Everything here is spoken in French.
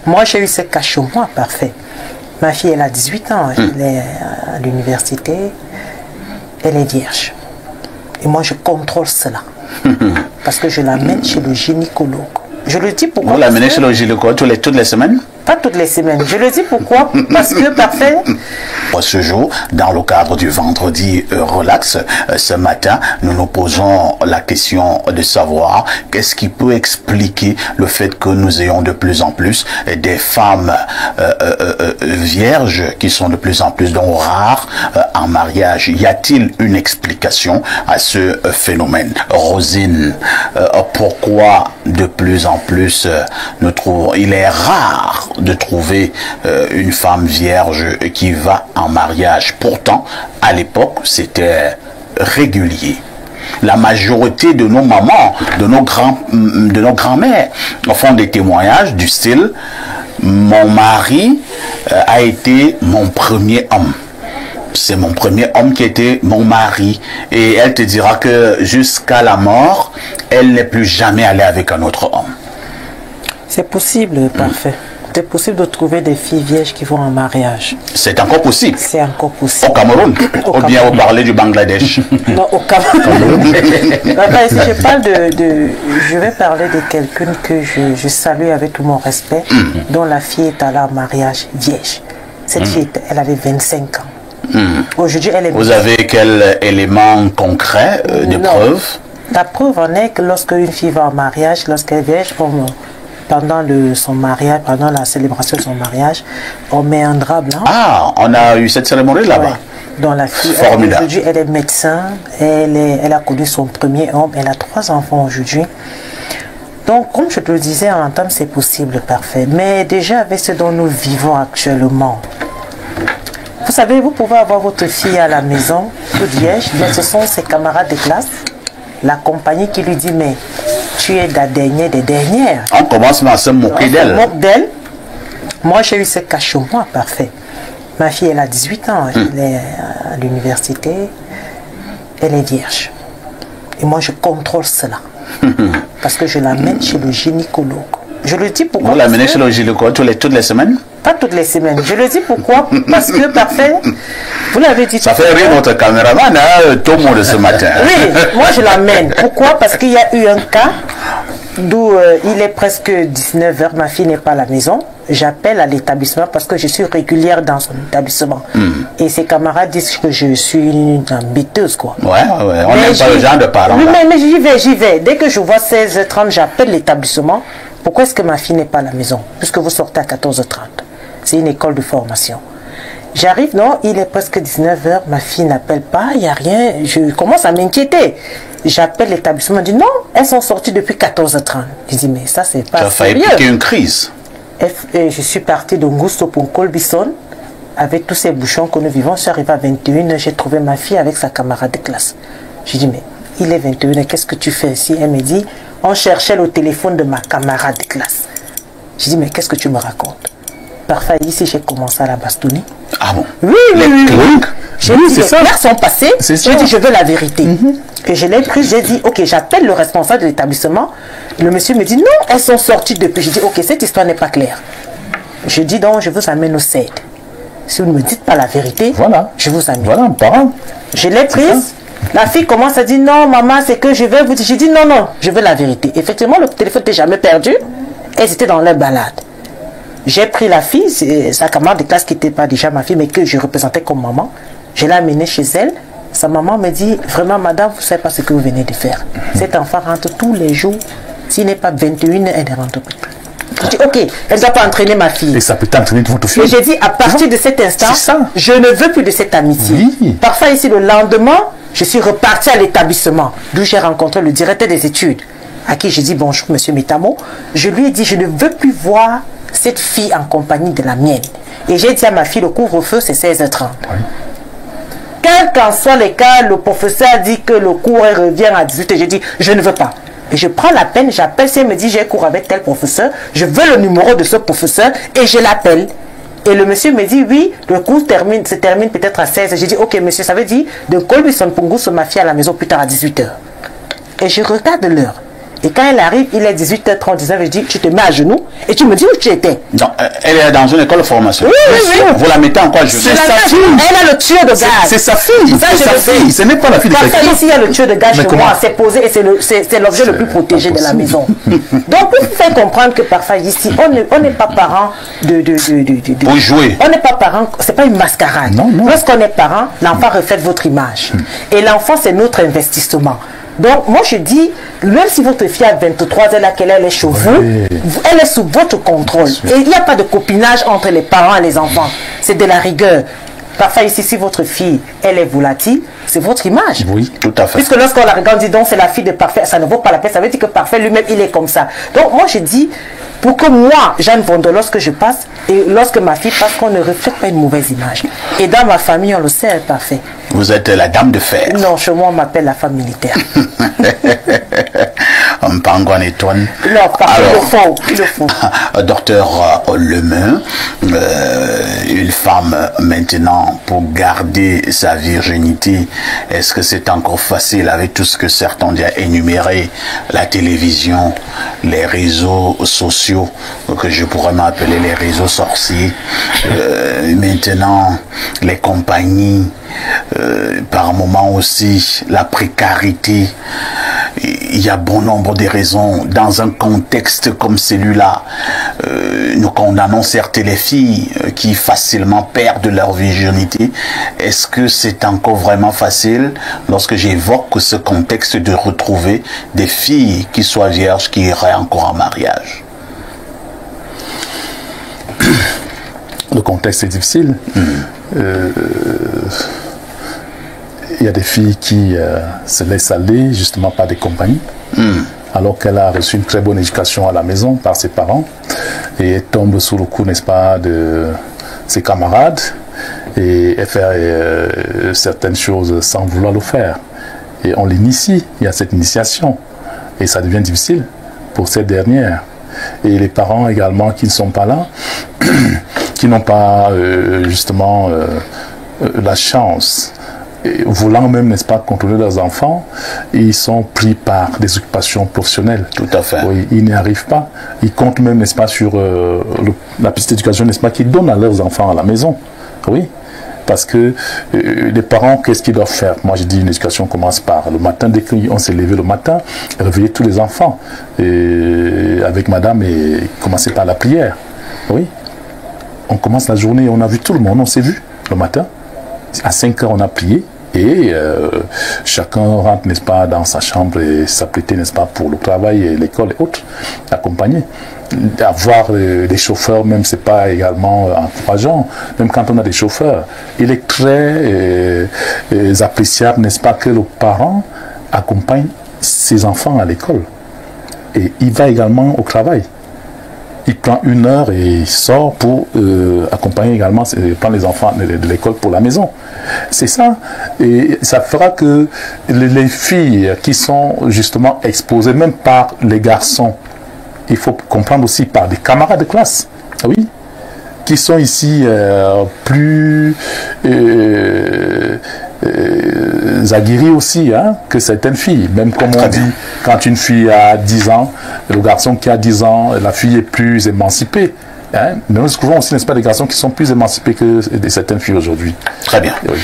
Moi, j'ai eu ce cachot-moi parfait. Ma fille, elle a 18 ans, elle est à l'université, elle est vierge. Et moi, je contrôle cela. Parce que je l'amène chez le gynécologue. Je le dis pourquoi. Vous l'amenez chez le gynécologue toutes les semaines? Pas toutes les semaines. Je le dis pourquoi. Parce que, parfait. Ce jour, dans le cadre du vendredi relax, ce matin, nous nous posons la question de savoir qu'est-ce qui peut expliquer le fait que nous ayons de plus en plus des femmes vierges qui sont de plus en plus donc rares en mariage. Y a-t-il une explication à ce phénomène? Rosine, pourquoi de plus en plus nous trouvons, il est rare de trouver une femme vierge qui va en mariage? Pourtant, à l'époque, c'était régulier. La majorité de nos mamans, de nos grands-mères font des témoignages du style « Mon mari a été mon premier homme. C'est mon premier homme qui était mon mari. » Et elle te dira que jusqu'à la mort, elle n'est plus jamais allée avec un autre homme. C'est possible, parfait. C'est possible de trouver des filles vierges qui vont en mariage. C'est encore possible. C'est encore possible. Au Cameroun. Ou bien vous parlez du Bangladesh? Non, au Cameroun. Enfin, si je parle je vais parler de quelqu'un que je salue avec tout mon respect, dont la fille est allée en mariage vierge. Cette fille, elle avait 25 ans. Aujourd'hui, elle est... Vous avez quel élément concret de preuve? La preuve en est que lorsque une fille va en mariage, lorsqu'elle est vierge, pendant son mariage, pendant la célébration de son mariage, on met un drap blanc. Ah, on a eu cette cérémonie là-bas. Dont la fille, aujourd'hui, elle est médecin, elle a connu son premier homme, elle a 3 enfants aujourd'hui. Donc, comme je te le disais en entame, c'est possible, parfait. Mais déjà, avec ce dont nous vivons actuellement, vous savez, vous pouvez avoir votre fille à la maison, toute vierge, mais ce sont ses camarades de classe, la compagnie qui lui dit, mais tu es la dernière des dernières. On commence à se moquer d'elle. Moi, j'ai eu ce cachot-moi parfait. Ma fille, elle a 18 ans, elle est à l'université, elle est vierge. Et moi, je contrôle cela. Parce que je l'amène chez le gynécologue. Je le dis pourquoi. Vous l'amenez chez le gynécologue toutes les semaines? Pas toutes les semaines. Je le dis pourquoi. Parce que, parfait, vous l'avez dit. Ça fait rire notre caméraman, hein, tout le monde ce matin. Oui, moi je l'amène. Pourquoi? Parce qu'il y a eu un cas d'où il est presque 19 h, ma fille n'est pas à la maison. J'appelle à l'établissement parce que je suis régulière dans son établissement. Et ses camarades disent que je suis une embêteuse, quoi. Ouais, on n'aime pas le genre de parents. Oui, mais j'y vais. Dès que je vois 16 h 30, j'appelle l'établissement. Pourquoi est-ce que ma fille n'est pas à la maison? Puisque vous sortez à 14 h 30. C'est une école de formation. J'arrive, non, il est presque 19 h, ma fille n'appelle pas, il n'y a rien. Je commence à m'inquiéter. J'appelle l'établissement, je dis non, elles sont sorties depuis 14 h 30. Je dis, mais ça, c'est pas sérieux. Ça a failli piquer une crise. Et je suis partie de Ngusto pour Colbison, avec tous ces bouchons que nous vivons. Je suis arrivée à 21 h, j'ai trouvé ma fille avec sa camarade de classe. Je dis, mais il est 21 h, qu'est-ce que tu fais ici? Elle me dit, on cherchait le téléphone de ma camarade de classe. Je dis, mais qu'est-ce que tu me racontes? Parfois, ici, j'ai commencé à la bastonner. Ah bon? Oui. J'ai dit, les clercs sont passés. J'ai dit, je veux la vérité. Et je l'ai pris, j'ai dit, ok, j'appelle le responsable de l'établissement. Le monsieur me dit, non, elles sont sorties depuis. Je dis, ok, cette histoire n'est pas claire. Je dis, donc, je vous amène au CED. Si vous ne me dites pas la vérité, voilà, je vous amène. Voilà, parent. Je l'ai prise. La fille commence à dire, non, maman, c'est que je vais vous dire. J'ai dit, non, je veux la vérité. Effectivement, le téléphone n'était jamais perdu. Elles étaient dans leur balade. J'ai pris la fille, sa camarade de classe qui n'était pas déjà ma fille, mais que je représentais comme maman. Je l'ai amenée chez elle. Sa maman me dit, vraiment, madame, vous ne savez pas ce que vous venez de faire. Cet enfant rentre tous les jours. S'il n'est pas 21, elle ne rentre plus. Je dis, ok, elle ne doit pas entraîner ma fille. Et ça peut t'entraîner de votre fille. Et j'ai dit, à partir de cet instant, je ne veux plus de cette amitié. Oui. Parfois, ici, le lendemain, je suis repartie à l'établissement, d'où j'ai rencontré le directeur des études, à qui j'ai dit, bonjour, monsieur Metamo. Je lui ai dit, je ne veux plus voir cette fille en compagnie de la mienne. Et j'ai dit à ma fille, le couvre-feu, c'est 16 h 30. Oui. Quel qu'en soit les cas, le professeur dit que le cours revient à 18 h. J'ai dit, je ne veux pas. Et je prends la peine, j'appelle, si elle me dit, j'ai cours avec tel professeur, je veux le numéro de ce professeur et je l'appelle. Et le monsieur me dit, oui, le cours se termine peut-être à 16 h. J'ai dit, ok, monsieur, ça veut dire, de Colbison Pungus, ma fille à la maison plus tard à 18 h. Et je regarde l'heure. Et quand elle arrive, il est 18h30, 19h, je dis, tu te mets à genoux et tu me dis où tu étais. Donc, elle est dans une école de formation. Oui, oui, oui. Vous la mettez en quoi, je C'est sa fille. Elle a le tueur de gaz. C'est sa fille. Ça, C'est sa fille. Ce n'est pas la fille de quelqu'un. Ici, il y a le tueur de gaz chez moi. C'est posé et c'est l'objet le plus protégé de la maison. Donc, pour vous faire comprendre que parfois, ici, on n'est pas parents Pour jouer. On n'est pas parents, c'est pas une mascarade. Non, non. Lorsqu'on est parent, l'enfant reflète votre image. Et l'enfant, c'est notre investissement. Donc, moi, je dis, même si votre fille a 23 ans, qu'elle est chez vous, elle est sous votre contrôle. Et il n'y a pas de copinage entre les parents et les enfants. C'est de la rigueur. Parfois, ici, si votre fille, elle est volatile, c'est votre image. Oui, tout à fait. Puisque lorsqu'on la regarde, on dit donc c'est la fille de Parfait, ça ne vaut pas la peine. Ça veut dire que Parfait lui-même, il est comme ça. Donc, moi, je dis, pour que moi, Jeanne Vondo, lorsque je passe, et lorsque ma fille passe, qu'on ne reflète pas une mauvaise image. Et dans ma famille, on le sait, Parfait. Vous êtes la dame de fer. Non, chez moi, on m'appelle la femme militaire. Non, Parfait, il le faut. Docteur Lemain, une femme maintenant pour garder sa virginité, est-ce que c'est encore facile avec tout ce que certains ont déjà énuméré, la télévision, les réseaux sociaux, que je pourrais m'appeler les réseaux sorciers, maintenant les compagnies, par moment aussi la précarité. Il y a bon nombre de raisons. Dans un contexte comme celui-là, nous condamnons certes les filles qui facilement perdent leur virginité. Est-ce que c'est encore vraiment facile, lorsque j'évoque ce contexte, de retrouver des filles qui soient vierges, qui iraient encore en mariage? Le contexte est difficile. Il y a des filles qui se laissent aller justement par des compagnies, alors qu'elle a reçu une très bonne éducation à la maison par ses parents, et elle tombe sous le coup, n'est-ce pas, de ses camarades, et elle fait certaines choses sans vouloir le faire. Et on l'initie, il y a cette initiation, et ça devient difficile pour cette dernière. Et les parents également qui ne sont pas là, qui n'ont pas justement la chance, et voulant même, n'est-ce pas, contrôler leurs enfants, ils sont pris par des occupations professionnelles. Tout à fait. Oui, ils n'y arrivent pas. Ils comptent même, n'est-ce pas, sur la petite éducation, n'est-ce pas, qu'ils donnent à leurs enfants à la maison. Oui. Parce que les parents, qu'est-ce qu'ils doivent faire? Moi, je dis, une éducation commence par le matin, dès qu'on s'est levé le matin, réveiller tous les enfants. Et avec madame, et commencer par la prière. Oui. On commence la journée, on a vu tout le monde, on s'est vu le matin. À 5 heures, on a prié. Et chacun rentre, n'est-ce pas, dans sa chambre et s'apprêter, n'est-ce pas, pour le travail et l'école et autres, accompagner. Avoir des chauffeurs, même, c'est pas également encourageant. Même quand on a des chauffeurs, il est très appréciable, n'est-ce pas, que le parent accompagne ses enfants à l'école. Et il va également au travail. Il prend 1 heure et il sort pour accompagner également, prendre les enfants de l'école pour la maison. C'est ça. Et ça fera que les filles qui sont justement exposées, même par les garçons, il faut comprendre aussi par des camarades de classe, oui, qui sont ici plus aguerris aussi, hein, que certaines filles. Même comme on dit, quand une fille a 10 ans, le garçon qui a 10 ans, la fille est plus émancipée. Hein. Mais nous trouvons aussi, n'est-ce pas, des garçons qui sont plus émancipés que certaines filles aujourd'hui. Très bien. Oui.